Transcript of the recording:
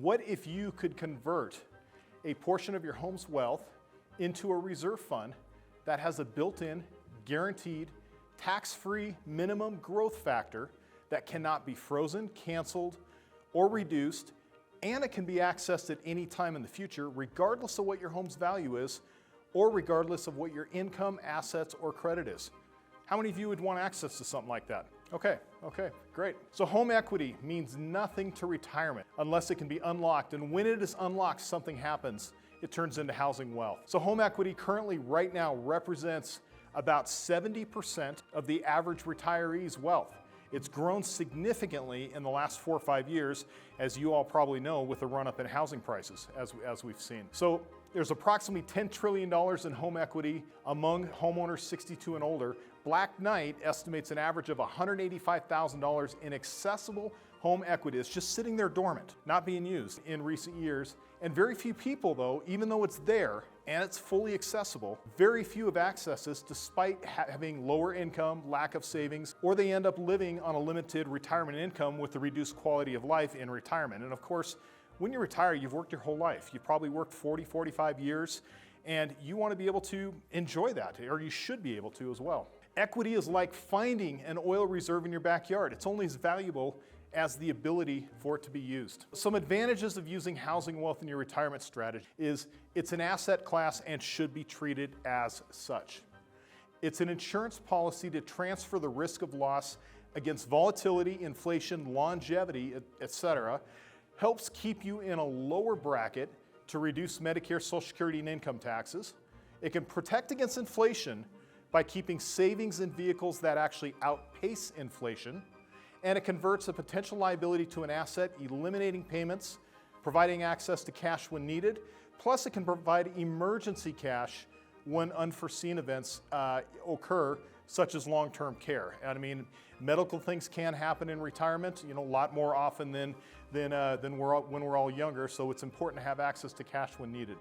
What if you could convert a portion of your home's wealth into a reserve fund that has a built-in, guaranteed, tax-free minimum growth factor that cannot be frozen, canceled, or reduced, and it can be accessed at any time in the future, regardless of what your home's value is, or regardless of what your income, assets, or credit is? How many of you would want access to something like that? Okay, great. So home equity means nothing to retirement unless it can be unlocked, and when it is unlocked, something happens. It turns into housing wealth. So home equity currently, right now, represents about 70% of the average retiree's wealth. It's grown significantly in the last 4 or 5 years, as you all probably know, with the run-up in housing prices, as we've seen. So there's approximately $10 trillion in home equity among homeowners 62 and older. Black Knight estimates an average of $185,000 in accessible home equity. It's just sitting there dormant, not being used in recent years. And very few people, though, even though it's there and it's fully accessible, very few have access this despite having lower income, lack of savings, or they end up living on a limited retirement income with the reduced quality of life in retirement. And of course, when you retire, you've worked your whole life. You've probably worked 40, 45 years, and you want to be able to enjoy that, or you should be able to as well. Equity is like finding an oil reserve in your backyard. It's only as valuable as the ability for it to be used. Some advantages of using housing wealth in your retirement strategy is it's an asset class and should be treated as such. It's an insurance policy to transfer the risk of loss against volatility, inflation, longevity, etc. Helps keep you in a lower bracket to reduce Medicare, Social Security, and income taxes. It can protect against inflation by keeping savings in vehicles that actually outpace inflation. And it converts a potential liability to an asset, eliminating payments, providing access to cash when needed. Plus, it can provide emergency cash when unforeseen events occur, such as long-term care. And I mean, medical things can happen in retirement, a lot more often than when we're all younger, so it's important to have access to cash when needed.